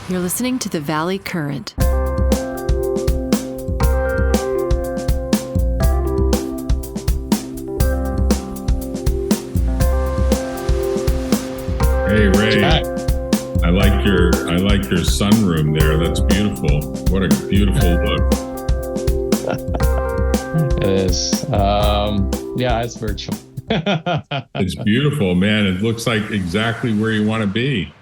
You're listening to the Valley Current. Hey Ray, I like your sunroom there. That's beautiful. What a beautiful look. It is. Yeah, it's virtual. It's beautiful, man. It looks like exactly where you want to be,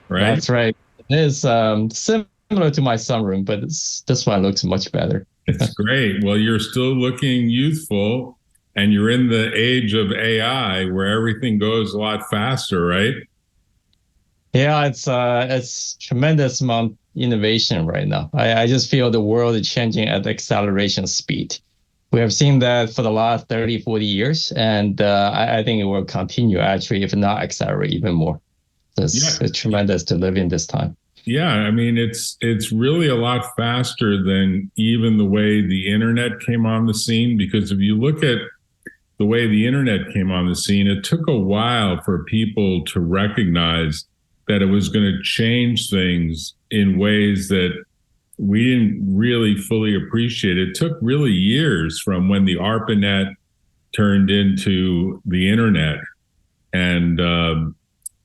right? That's right. It is similar to my sunroom, but this one looks much better. It's great. Well, you're still looking youthful, and you're in the age of AI where everything goes a lot faster, right? Yeah, it's tremendous amount of innovation right now. I just feel the world is changing at acceleration speed. We have seen that for the last 30, 40 years, and I think it will continue, actually, if not accelerate even more. It's tremendous to live in this time. Yeah, I mean, it's really a lot faster than even the way the internet came on the scene, because if you look at the way the internet came on the scene, it took a while for people to recognize that it was going to change things in ways that we didn't really fully appreciate. It took really years from when the ARPANET turned into the internet, and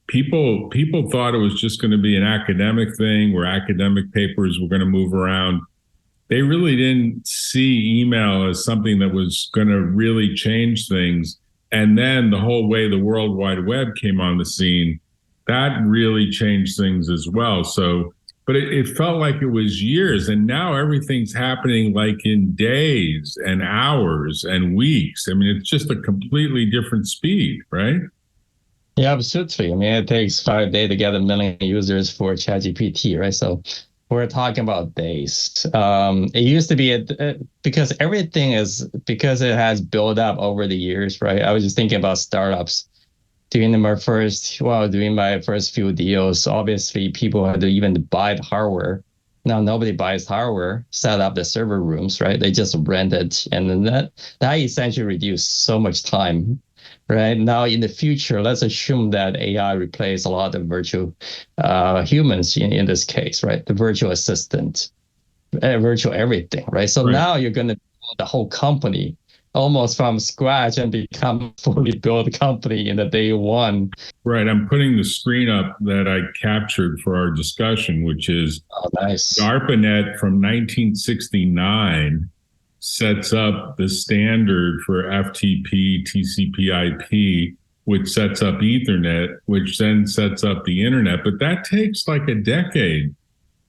people thought it was just going to be an academic thing where academic papers were going to move around. They really didn't see email as something that was going to really change things. And then the whole way the World Wide Web came on the scene, that really changed things as well. So, but it felt like it was years, and now everything's happening like in days and hours and weeks. I mean, it's just a completely different speed, right? Yeah, absolutely. I mean, it takes 5 days to get 1 million users for ChatGPT, right? So we're talking about days. It used to be because because it has built up over the years, right? I was just thinking about startups. Doing my first few deals, obviously people had to even buy the hardware. Now nobody buys hardware, set up the server rooms, right? They just rent it. And then that essentially reduced so much time, right? Now in the future, let's assume that AI replace a lot of virtual humans in this case, right? The virtual assistant, virtual everything, right? So now you're going to build the whole company almost from scratch and become a fully built company in the day one. Right. I'm putting the screen up that I captured for our discussion, which is nice. ARPANET from 1969 sets up the standard for FTP, TCP/IP, which sets up Ethernet, which then sets up the internet. But that takes like a decade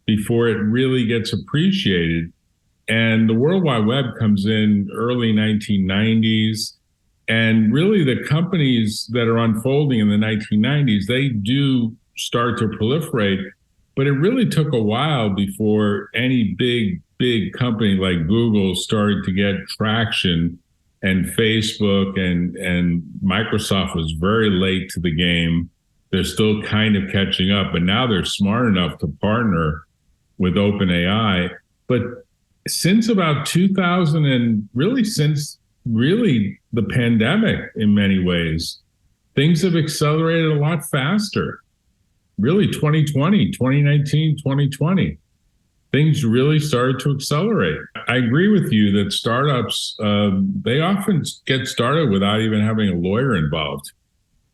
before it really gets appreciated. And the World Wide Web comes in early 1990s. And really the companies that are unfolding in the 1990s, they do start to proliferate. But it really took a while before any big company like Google started to get traction. And Facebook and Microsoft was very late to the game. They're still kind of catching up. But now they're smart enough to partner with OpenAI. But since about 2000 and since the pandemic, in many ways, things have accelerated a lot faster. Really 2020, 2019, 2020, things really started to accelerate. I agree with you that startups, they often get started without even having a lawyer involved.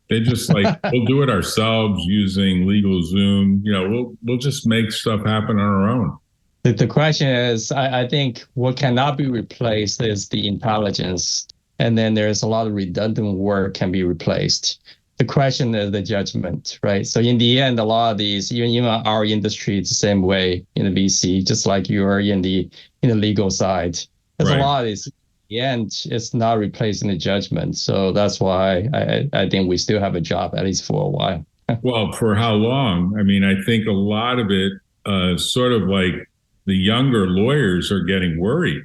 They just we'll do it ourselves using LegalZoom. We'll just make stuff happen on our own. The question is, I think what cannot be replaced is the intelligence. And then there's a lot of redundant work can be replaced. The question is the judgment, right? So in the end, a lot of these, even our industry, it's the same way in the VC, just like you are in the legal side. There's a lot of these. In the end, it's not replacing the judgment. So that's why I think we still have a job, at least for a while. Well, for how long? I mean, I think a lot of it sort of like the younger lawyers are getting worried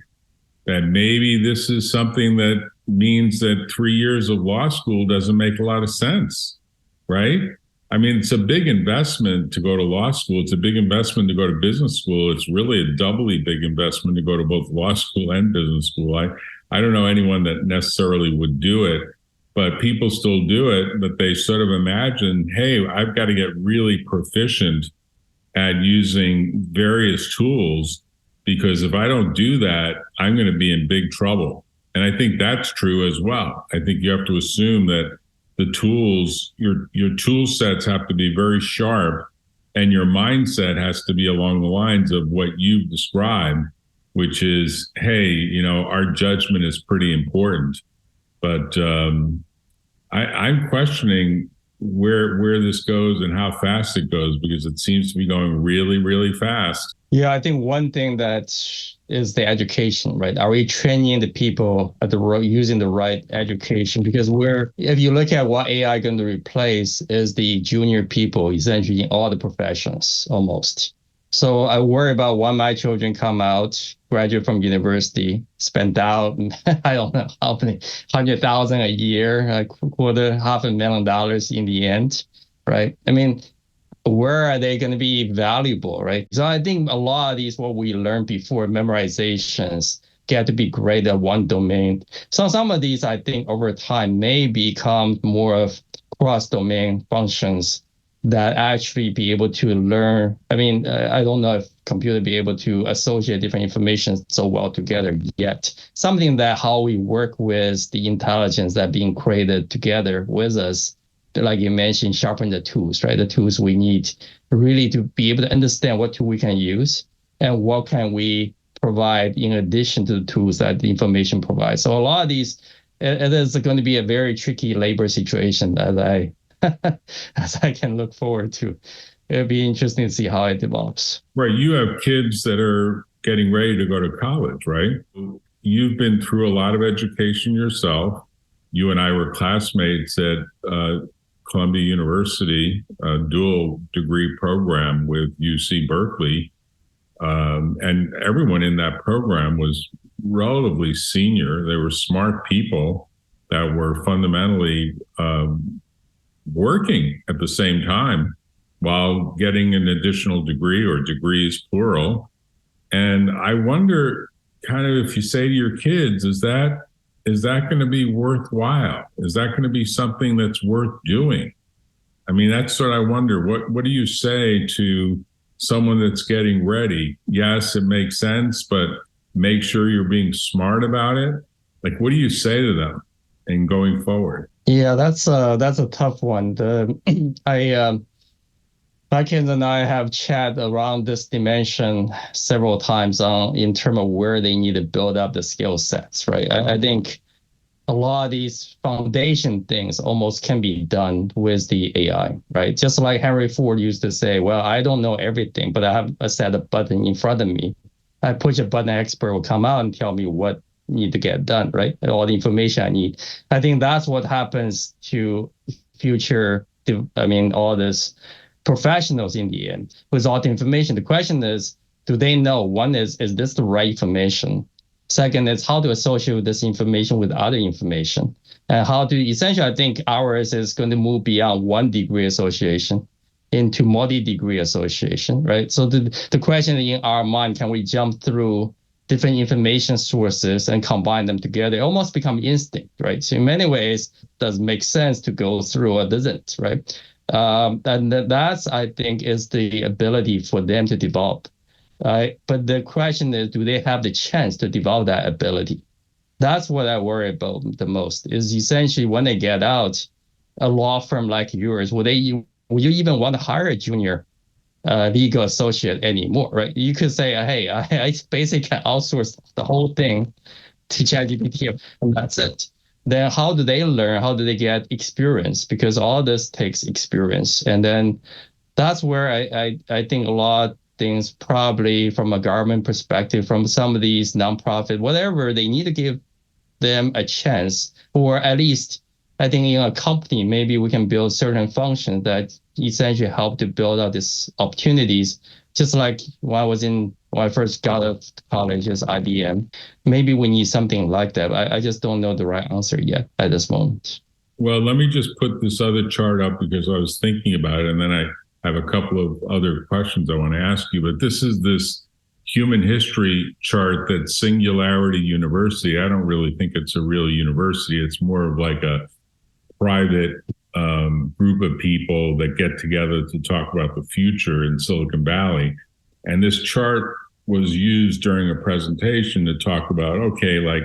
that maybe this is something that means that 3 years of law school doesn't make a lot of sense, right? I mean, it's a big investment to go to law school. It's a big investment to go to business school. It's really a doubly big investment to go to both law school and business school. I don't know anyone that necessarily would do it, but people still do it. But they sort of imagine, hey, I've got to get really proficient at using various tools, because if I don't do that, I'm going to be in big trouble. And I think that's true as well. I think you have to assume that the tools, your tool sets have to be very sharp, and your mindset has to be along the lines of what you've described, which is, hey, our judgment is pretty important. But I'm questioning where this goes and how fast it goes, because it seems to be going really, really fast. Yeah, I think one thing that is the education, right? Are we training the people at using the right education? Because if you look at what AI going to replace is the junior people, essentially in all the professions almost. So I worry about when my children come out, graduate from university, spend out, I don't know how many, 100,000 a year, a quarter, $500,000 in the end, right? I mean, where are they going to be valuable, right? So I think a lot of these, what we learned before, memorizations, get to be great at one domain. So some of these, I think, over time may become more of cross-domain functions that actually be able to learn. I mean, I don't know if computer be able to associate different information so well together yet. Something that how we work with the intelligence that being created together with us, like you mentioned, sharpen the tools, right? The tools we need really to be able to understand what tool we can use and what can we provide in addition to the tools that the information provides. So a lot of these, it is going to be a very tricky labor situation that as I can look forward to. It'll be interesting to see how it develops. Right. You have kids that are getting ready to go to college, right? You've been through a lot of education yourself. You and I were classmates at Columbia University, a dual degree program with UC Berkeley. And everyone in that program was relatively senior. They were smart people that were fundamentally working at the same time while getting an additional degree, or degrees plural. And I wonder, kind of, if you say to your kids, is that going to be worthwhile? Is that going to be something that's worth doing? I mean, that's what I wonder. What do you say to someone that's getting ready? Yes, it makes sense, but make sure you're being smart about it. Like, what do you say to them in going forward? Yeah, that's a tough one. My kids and I have chat around this dimension several times in terms of where they need to build up the skill sets, right? I think a lot of these foundation things almost can be done with the AI, right? Just like Henry Ford used to say, well, I don't know everything, but I have a set of button in front of me. I push a button, expert will come out and tell me what need to get done, right? And all the information I need. I think that's what happens to future, all this professionals in the end with all the information. The question is, do they know? One is this the right information? Second is how to associate this information with other information, and how to essentially, I think ours is going to move beyond one degree association into multi-degree association, right? So the question in our mind, can we jump through different information sources and combine them together? It almost become instinct, right? So in many ways, it does make sense to go through or doesn't, right? And that's, I think, is the ability for them to develop. Right? But the question is, do they have the chance to develop that ability? That's what I worry about the most, is essentially when they get out, a law firm like yours, will you even want to hire a junior legal associate anymore, right? You could say, hey, I basically can outsource the whole thing to ChatGPT, and that's it. Then how do they learn? How do they get experience? Because all this takes experience. And then that's where I think a lot of things, probably from a government perspective, from some of these nonprofit, whatever, they need to give them a chance, or at least I think in a company, maybe we can build certain functions that essentially help to build out these opportunities. Just like when I first got out of college as IBM, maybe we need something like that. I just don't know the right answer yet at this moment. Well, let me just put this other chart up because I was thinking about it, and then I have a couple of other questions I want to ask you. But this is this human history chart that Singularity University. I don't really think it's a real university. It's more of like a private group of people that get together to talk about the future in Silicon Valley. And this chart was used during a presentation to talk about, okay, like,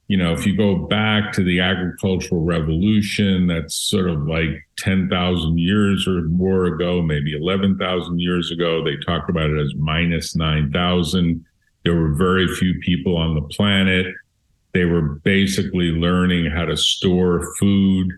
if you go back to the agricultural revolution, that's sort of like 10,000 years or more ago, maybe 11,000 years ago, they talked about it as minus 9,000. There were very few people on the planet. They were basically learning how to store food,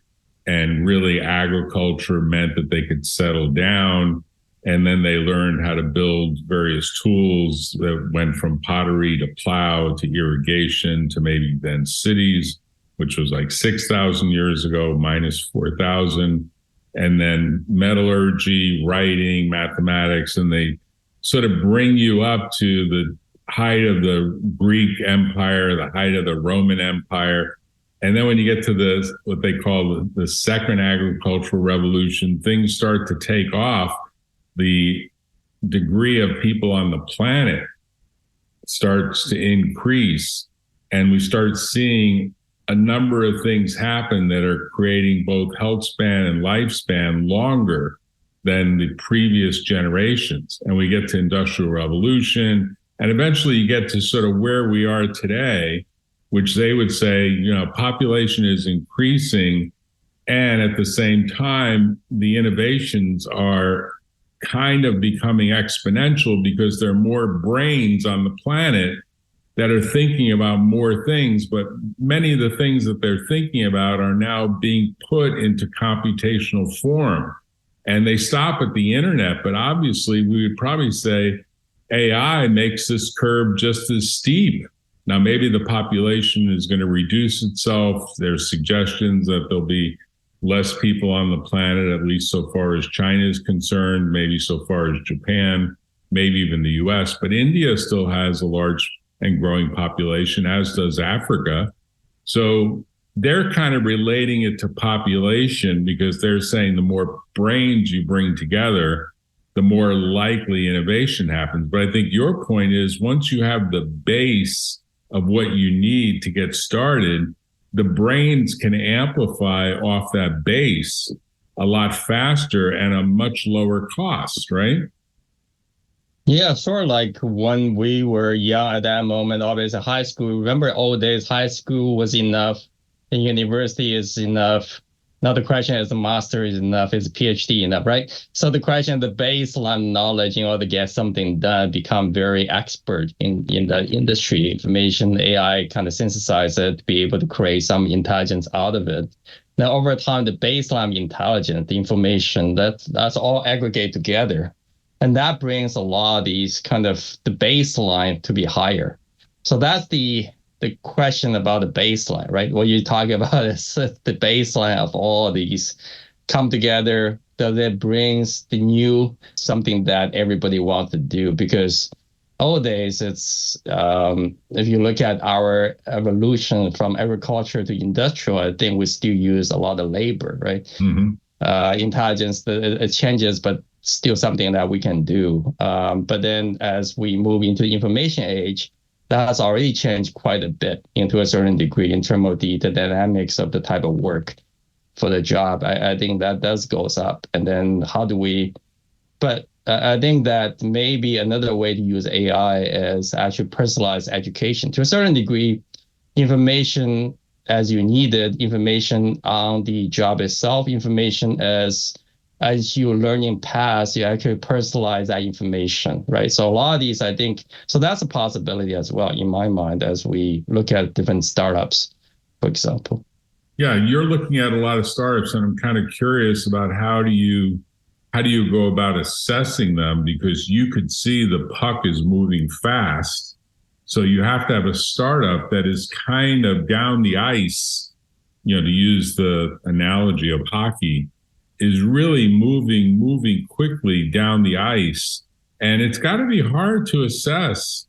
and really agriculture meant that they could settle down. And then they learned how to build various tools that went from pottery to plow to irrigation to maybe then cities, which was like 6,000 years ago, minus 4,000. And then metallurgy, writing, mathematics, and they sort of bring you up to the height of the Greek Empire, the height of the Roman Empire. And then when you get to what they call the second agricultural revolution, things start to take off. The degree of people on the planet starts to increase, and we start seeing a number of things happen that are creating both health span and lifespan longer than the previous generations. And we get to industrial revolution, and eventually you get to sort of where we are today, which they would say, population is increasing, and at the same time, the innovations are kind of becoming exponential because there are more brains on the planet that are thinking about more things, but many of the things that they're thinking about are now being put into computational form. And they stop at the internet, but obviously we would probably say AI makes this curve just as steep. Now, maybe the population is going to reduce itself. There's suggestions that there'll be less people on the planet, at least so far as China is concerned, maybe so far as Japan, maybe even the US. But India still has a large and growing population, as does Africa. So they're kind of relating it to population because they're saying the more brains you bring together, the more likely innovation happens. But I think your point is once you have the base of what you need to get started, the brains can amplify off that base a lot faster and a much lower cost, right? Yeah, sort of like when we were young at that moment, obviously high school. Remember old days, high school was enough, and university is enough. Now the question is the master is enough, is PhD enough, right? So the question, the baseline knowledge in order to get something done, become very expert in the industry, information, AI kind of synthesize it, be able to create some intelligence out of it. Now over time, the baseline intelligence, the information, that's all aggregate together. And that brings a lot of these kind of the baseline to be higher. So that's the question about the baseline, right? What you're talking about is the baseline of all of these come together, that brings the new, something that everybody wants to do. Because nowadays, it's if you look at our evolution from agriculture to industrial, I think we still use a lot of labor, right? Mm-hmm. Intelligence, it changes, but still something that we can do. But then as we move into the information age, that has already changed quite a bit into a certain degree in terms of the dynamics of the type of work for the job. I think that does goes up. And then how do we, but I think that maybe another way to use AI is actually personalized education. To a certain degree, information as you need it, information on the job itself, information as your learning path, you actually personalize that information, right? So a lot of these, I think, so that's a possibility as well, in my mind, as we look at different startups, for example. Yeah, you're looking at a lot of startups, and I'm kind of curious about how do you go about assessing them, because you could see the puck is moving fast. So you have to have a startup that is kind of down the ice, to use the analogy of hockey, is really moving quickly down the ice. And it's got to be hard to assess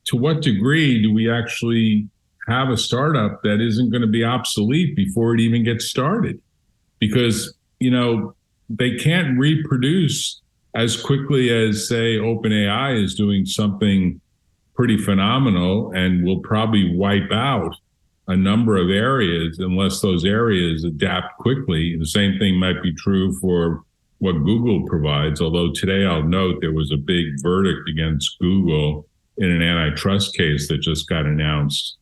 to what degree do we actually have a startup that isn't going to be obsolete before it even gets started. Because, they can't reproduce as quickly as, say, OpenAI is doing something pretty phenomenal and will probably wipe out a number of areas unless those areas adapt quickly. The same thing might be true for what Google provides, although today I'll note there was a big verdict against Google in an antitrust case that just got announced,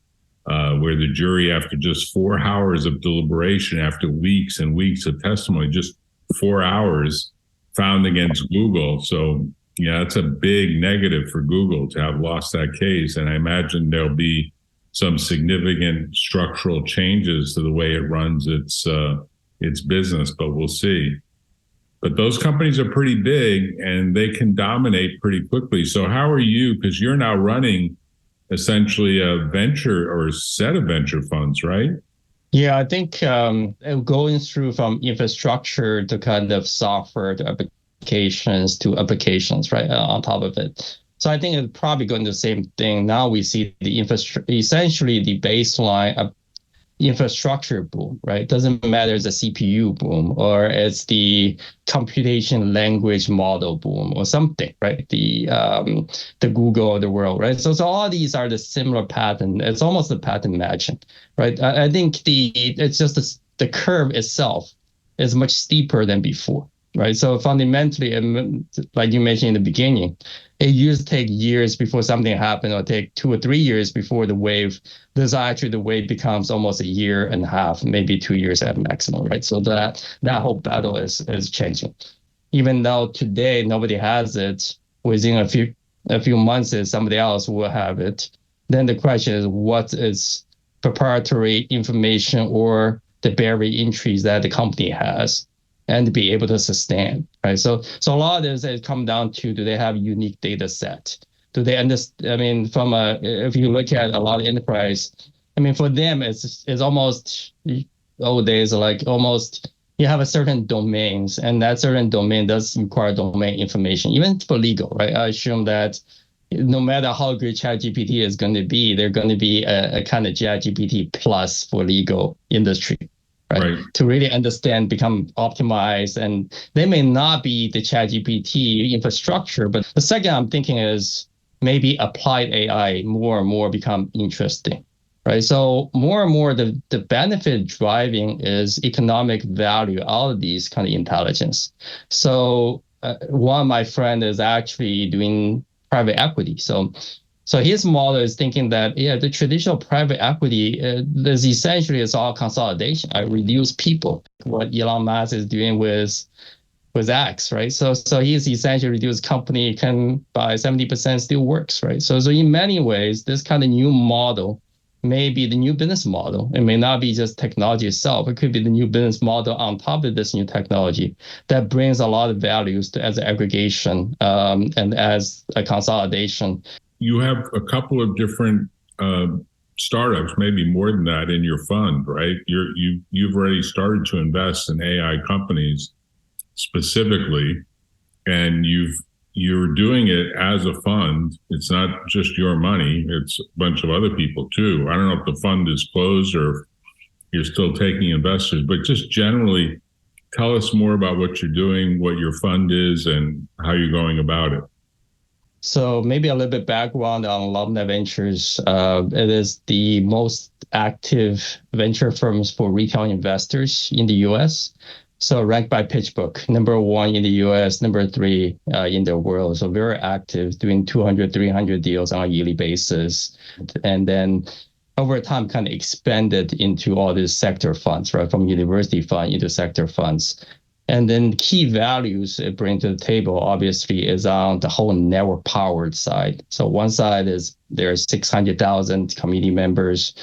where the jury, after just 4 hours of deliberation, after weeks and weeks of testimony, just 4 hours, found against Google. So, yeah, it's a big negative for Google to have lost that case. And I imagine there'll be some significant structural changes to the way it runs its business, but we'll see. But those companies are pretty big and they can dominate pretty quickly. So how are you, because you're now running essentially a venture or a set of venture funds, right? Yeah, I think going through from infrastructure to kind of software to applications, right, on top of it. So I think it's probably going to the same thing. Now we see the essentially the baseline of infrastructure boom, right? It doesn't matter it's a CPU boom or it's the computation language model boom or something, right? The Google of the world, right? So all these are the similar pattern. It's almost a pattern matching, right? I think it's just the curve itself is much steeper than before, right? So fundamentally, like you mentioned in the beginning, it used to take years before something happened, or take 2 or 3 years before the wave. This actually the wave becomes almost a year and a half, maybe 2 years at maximum, right? So that whole battle is changing. Even though today nobody has it, within a few months somebody else will have it. Then the question is, what is proprietary information or the barrier entries that the company has, and to be able to sustain, right? So a lot of this has come down to, do they have a unique data set? Do they understand? I mean, if you look at a lot of enterprise, I mean, for them, it's almost old days, like almost you have a certain domains, and that certain domain does require domain information, even for legal, right? I assume that no matter how great ChatGPT is going to be, they're going to be a kind of ChatGPT plus for legal industry. Right. To really understand, become optimized, and they may not be the ChatGPT infrastructure. But the second I'm thinking is maybe applied AI more and more become interesting, right? So more and more the benefit driving is economic value out of these kind of intelligence. So one of my friend is actually doing private equity. So his model is thinking that, yeah, the traditional private equity is essentially it's all consolidation. I reduce people. What Elon Musk is doing with X, right? So he's essentially reduced company can by 70% still works, right? So in many ways, this kind of new model may be the new business model. It may not be just technology itself. It could be the new business model on top of this new technology that brings a lot of values as an aggregation and as a consolidation. You have a couple of different startups, maybe more than that, in your fund, right? You've already started to invest in AI companies specifically, and you're doing it as a fund. It's not just your money; it's a bunch of other people too. I don't know if the fund is closed or if you're still taking investors, but just generally, tell us more about what you're doing, what your fund is, and how you're going about it. So maybe a little bit background on Alumni Ventures. It is the most active venture firms for retail investors in the US. So ranked by PitchBook, #1 in the US, #3 in the world. So very active, doing 200, 300 deals on a yearly basis. And then over time kind of expanded into all these sector funds, right? From university fund into sector funds. And then key values it brings to the table, obviously, is on the whole network powered side. So one side is there's 600,000 community members.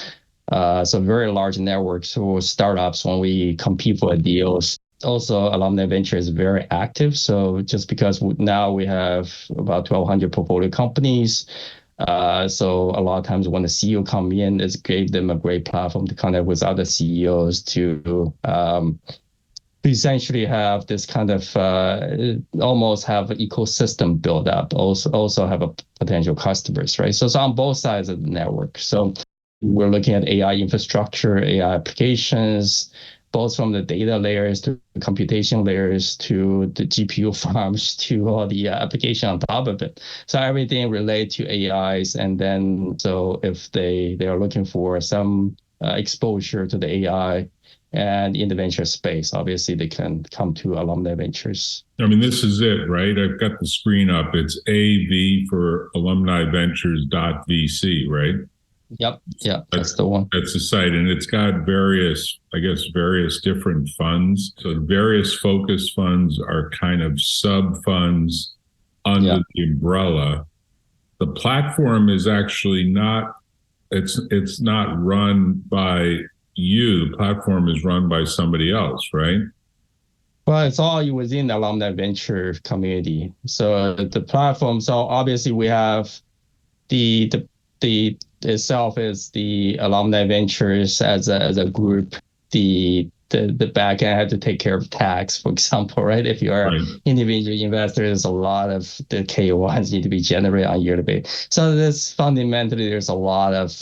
So very large networks for startups when we compete for deals. Also, Alumni Venture is very active. So just because now we have about 1,200 portfolio companies. So a lot of times when the CEO come in, it gave them a great platform to connect with other CEOs to essentially have this kind of almost have an ecosystem build up, also have a potential customers, right? So it's on both sides of the network. So we're looking at AI infrastructure, AI applications, both from the data layers to the computation layers to the GPU farms to all the application on top of it. So everything related to AIs. And then so if they are looking for some exposure to the AI and in the venture space, obviously they can come to Alumni Ventures. I mean, this is it, right? I've got the screen up. It's AV for alumniventures.vc, right? Yep. Yeah, that's the one. That's the site. And it's got various different funds. So the various focus funds are kind of sub funds under the umbrella. The platform is actually not, it's not run by you. The platform is run by somebody else, right? Well, it's all within the alumni venture community. So the platform. So obviously we have the itself is the alumni ventures as a group. The back end had to take care of tax, for example, right? If you are individual investor, there's a lot of the K1s need to be generated on a yearly basis. So this fundamentally, there's a lot of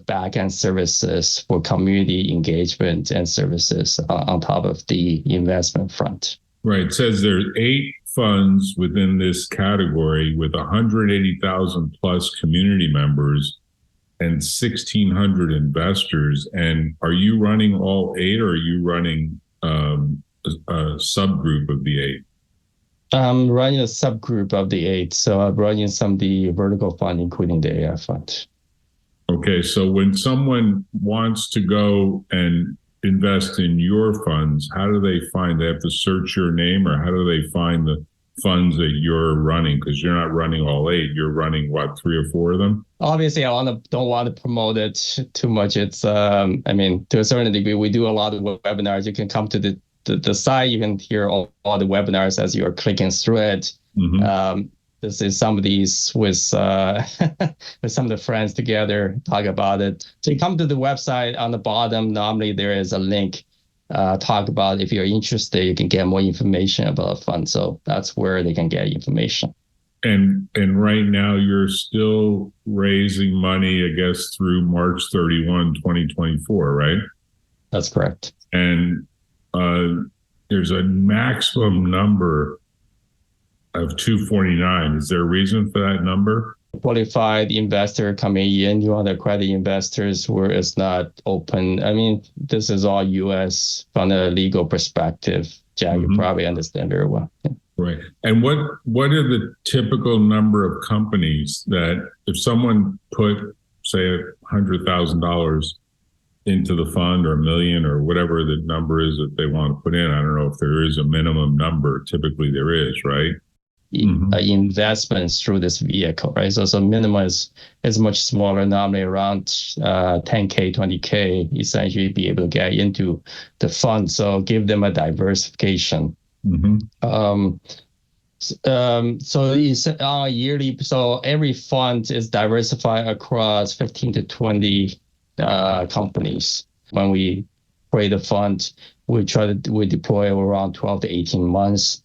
back end services for community engagement and services on top of the investment front. Right. It says there's 8 funds within this category with 180,000 plus community members and 1,600 investors. And are you running all 8, or are you running a subgroup of the 8? I'm running a subgroup of the 8. So I'm running some of the vertical fund, including the AI fund. Okay. So when someone wants to go and invest in your funds, how do they find? They have to search your name, or how do they find the funds that you're running? Because you're not running all 8. You're running, what, 3 or 4 of them? Obviously, don't want to promote it too much. It's I mean, to a certain degree, we do a lot of webinars. You can come to the site. You can hear all the webinars as you're clicking through it. Mm-hmm. This is some of these with with some of the friends together, talk about it. So you come to the website, on the bottom, normally there is a link, talk about, if you're interested, you can get more information about a fund. So that's where they can get information. And right now you're still raising money, I guess, through March 31, 2024, right? That's correct. And there's a maximum number of 249. Is there a reason for that number? Qualified investor coming in, you want accredited investors where it's not open. I mean, this is all U.S. from a legal perspective. Jack, you probably understand very well. Yeah. Right. And what are the typical number of companies that, if someone put, say, $100,000 into the fund, or $1 million, or whatever the number is that they want to put in? I don't know if there is a minimum number. Typically there is, right? Investments through this vehicle, right? So minimum is much smaller, normally around 10K, 20K, essentially be able to get into the fund. So give them a diversification. So it's yearly. So every fund is diversified across 15 to 20 companies. When we create a fund, we deploy around 12 to 18 months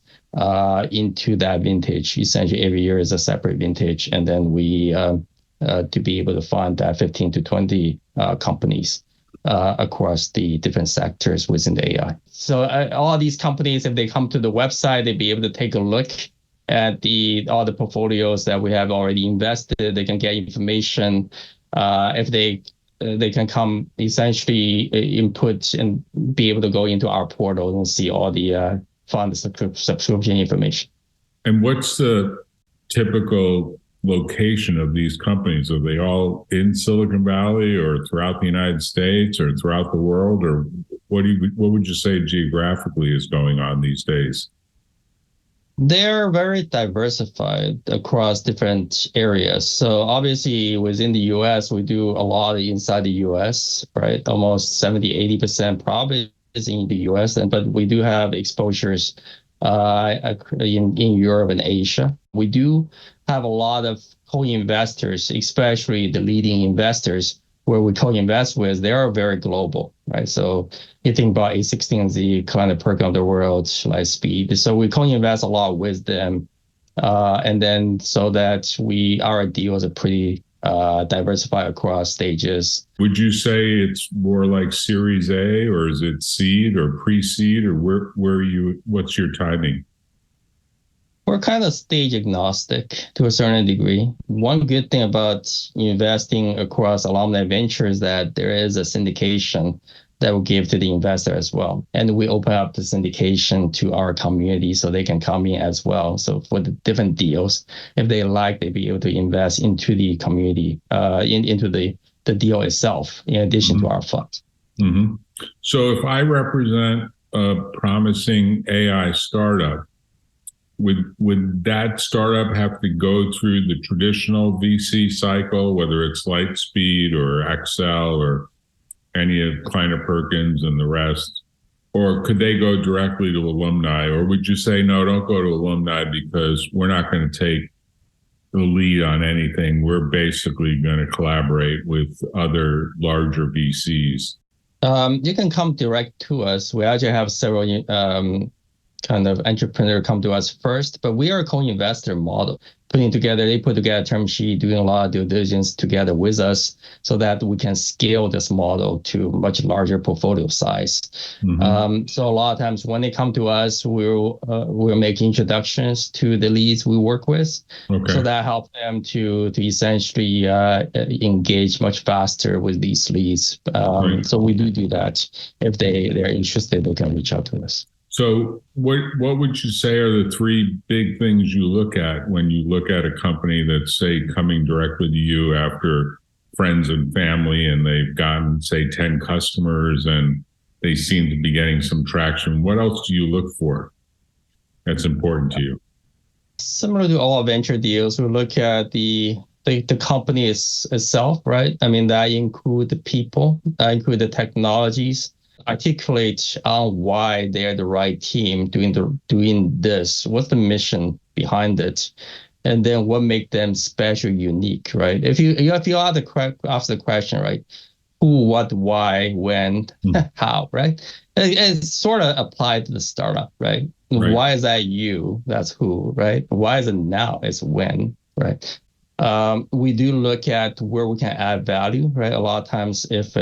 into that vintage. Essentially, every year is a separate vintage, and then we to be able to fund that 15 to 20 companies across the different sectors within the AI. So all these companies, if they come to the website, they'll be able to take a look at all the portfolios that we have already invested. They can get information. If they can come essentially input and be able to go into our portal and see all the fund subscription information. And what's the typical location of these companies? Are they all in Silicon Valley, or throughout the United States, or throughout the world? Or what would you say geographically is going on these days? They're very diversified across different areas. So obviously within the US, we do a lot inside the US, right? Almost 70, 80% probably is in the US, but we do have exposures in Europe and Asia. We do have a lot of co-investors, especially the leading investors where we co-invest with. They are very global, right? So you think about A16Z, Climate Program of the world, Lightspeed. So we co-invest a lot with them. And then so that our deals are pretty diversified across stages. Would you say it's more like Series A, or is it seed or pre-seed, or what's your timing? We're kind of stage agnostic to a certain degree. One good thing about investing across alumni ventures is that there is a syndication that will give to the investor as well. And we open up the syndication to our community so they can come in as well. So for the different deals, if they like, they'll be able to invest into the community, into the deal itself, in addition to our fund. Mm-hmm. So if I represent a promising AI startup, would that startup have to go through the traditional VC cycle, whether it's Lightspeed or Excel or any of Kleiner Perkins and the rest? Or could they go directly to alumni? Or would you say, no, don't go to alumni because we're not going to take the lead on anything. We're basically going to collaborate with other larger VCs? You can come direct to us. We actually have several kind of entrepreneur come to us first, but we are a co-investor model. They put together a term sheet, doing a lot of due diligence together with us so that we can scale this model to much larger portfolio size. So a lot of times when they come to us, we'll make introductions to the leads we work with. So that helps them to essentially engage much faster with these leads. So we do that. If they're interested, they can reach out to us. So what would you say are the three big things you look at when you look at a company that's, say, coming directly to you after friends and family, and they've gotten, say, 10 customers and they seem to be getting some traction? What else do you look for that's important to you? Similar to all venture deals, we look at the company itself, right? I mean, that include the people, that include the technologies, articulate on why they're the right team doing this. What's the mission behind it? And then what make them special, unique, right? If you ask the question, right? Who, what, why, when, how, right? It's sort of applied to the startup, right? Why is that you? That's who, right? Why is it now? It's when, right? We do look at where we can add value, right? A lot of times if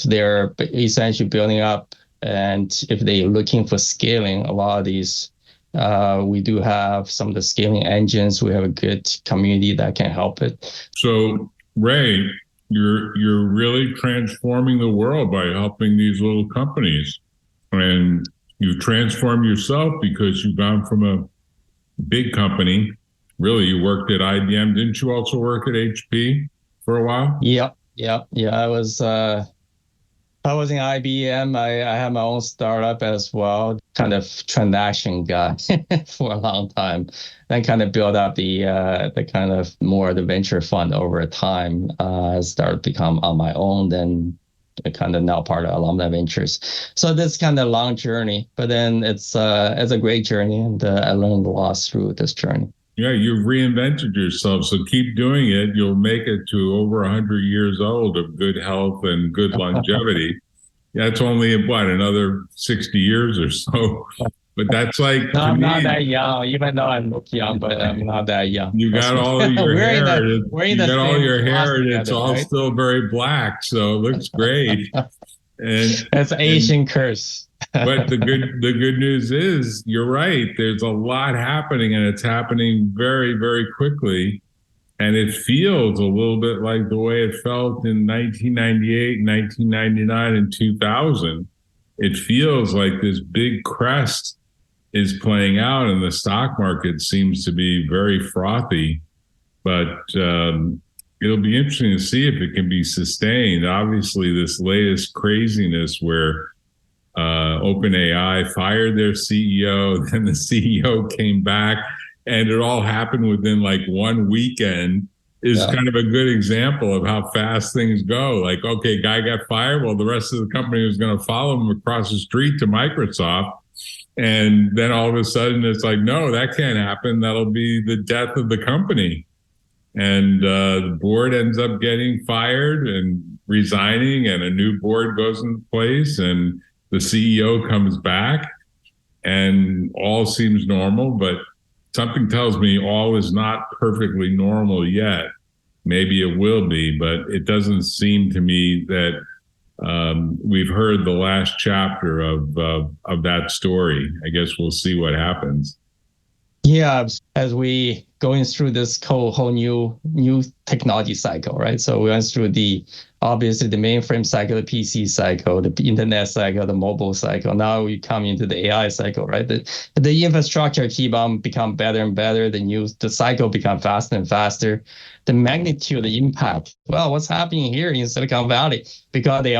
they're essentially building up and if they're looking for scaling, a lot of these, we do have some of the scaling engines. We have a good community that can help it. So Ray, you're really transforming the world by helping these little companies. And you've transformed yourself because you've gone from a big company. Really, you worked at IBM. Didn't you also work at HP for a while? Yeah. I was in IBM. I had my own startup as well, kind of transaction guy for a long time. Then kind of built up the kind of more the venture fund over time. Started to become on my own, then kind of now part of Alumni Ventures. So this kind of long journey, but then it's a great journey, and I learned a lot through this journey. Yeah, you've reinvented yourself, so keep doing it. You'll make it to over 100 years old of good health and good longevity. That's only, another 60 years or so. But that's like, no, I'm not that young, even though I look young, but I'm not that young. You got all of your hair. You got all your hair, and it's all still very black, so it looks great. And that's Asian curse. But the good news is you're right. There's a lot happening, and it's happening very, very quickly. And it feels a little bit like the way it felt in 1998, 1999, and 2000. It feels like this big crest is playing out, and the stock market seems to be very frothy. But it'll be interesting to see if it can be sustained. Obviously, this latest craziness where OpenAI fired their CEO, then the CEO came back, and it all happened within like one weekend is kind of a good example of how fast things go. Like, okay, guy got fired. Well, the rest of the company was going to follow him across the street to Microsoft. And then all of a sudden it's like, no, that can't happen. That'll be the death of the company. And the board ends up getting fired and resigning, and a new board goes into place, and the CEO comes back, and all seems normal, but something tells me all is not perfectly normal yet. Maybe it will be, but it doesn't seem to me that we've heard the last chapter of that story. I guess we'll see what happens. Yeah, as we going through this whole new technology cycle, right? So we went through obviously the mainframe cycle, the PC cycle, the internet cycle, the mobile cycle. Now we come into the AI cycle, right? The infrastructure keep on become better and better. The cycle become faster and faster. The magnitude, the impact. Well, what's happening here in Silicon Valley? Because it's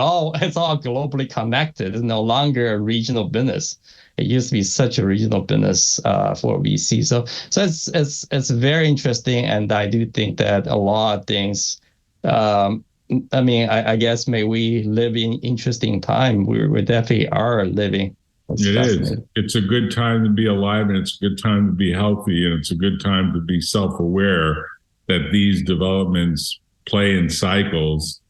all globally connected. It's no longer a regional business. It used to be such a regional business for VC. So it's very interesting, and I do think that a lot of things. I guess may we live in interesting time. We definitely are living. It is. It's a good time to be alive, and it's a good time to be healthy, and it's a good time to be self-aware that these developments play in cycles.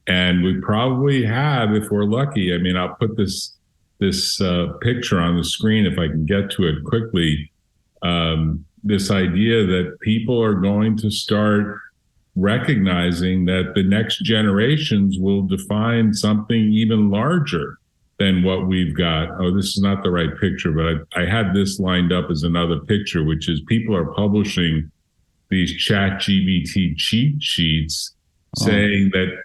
And we probably have, if we're lucky. I mean, I'll put this picture on the screen if I can get to it quickly. This idea that people are going to start recognizing that the next generations will define something even larger than what we've got. Oh, this is not the right picture, but I had this lined up as another picture, which is people are publishing these ChatGPT cheat sheets saying that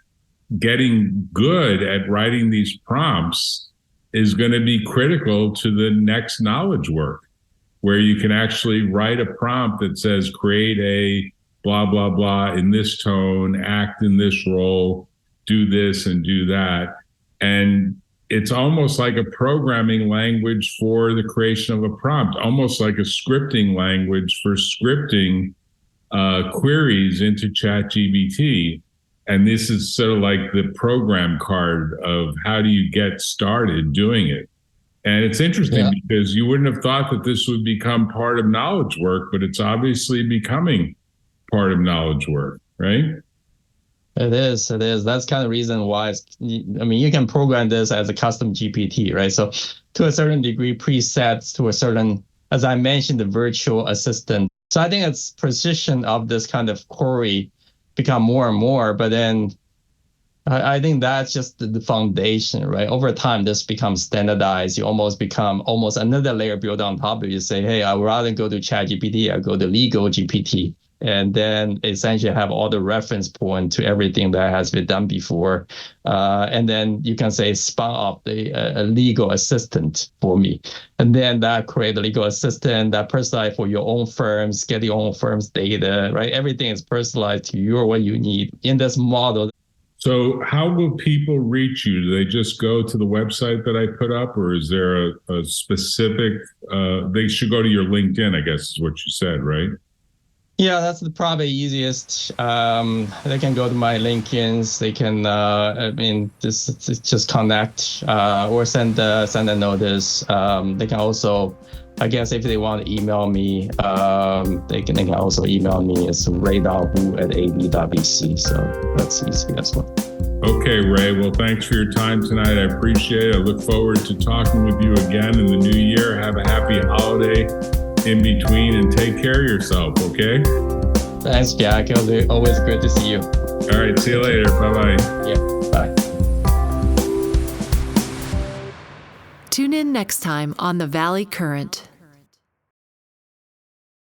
getting good at writing these prompts is going to be critical to the next knowledge work, where you can actually write a prompt that says, create a blah, blah, blah in this tone, act in this role, do this and do that. And it's almost like a programming language for the creation of a prompt, almost like a scripting language for scripting queries into ChatGPT. And this is sort of like the program card of how do you get started doing it. And it's interesting because you wouldn't have thought that this would become part of knowledge work, but it's obviously becoming part of knowledge work, right? It is. That's kind of the reason why you can program this as a custom GPT, right? So to a certain degree, presets to a certain, as I mentioned, the virtual assistant. So I think it's precision of this kind of query become more and more, but then I think that's just the foundation, right? Over time, this becomes standardized. You almost become another layer built on top of it. You say, hey, I would rather go to ChatGPT, I go to legal GPT, and then essentially have all the reference point to everything that has been done before. And then you can say, spun up a legal assistant for me. And then that create a legal assistant that personalized for your own firms, get your own firm's data, right? Everything is personalized to what you need in this model. So how will people reach you? Do they just go to the website that I put up, or is there a specific, they should go to your LinkedIn, I guess is what you said, right? Yeah, that's probably easiest. They can go to my LinkedIn's. They can, just connect or send a notice. They can also, I guess, if they want to email me, they can also email me. It's ray.wu@ab.vc. So that's easy as well. Okay, Ray. Well, thanks for your time tonight. I appreciate it. I look forward to talking with you again in the new year. Have a happy holiday in between and take care of yourself, okay? Thanks, Jack. Always good to see you. All right, see you later. Bye-bye. Yeah, bye. Tune in next time on The Valley Current.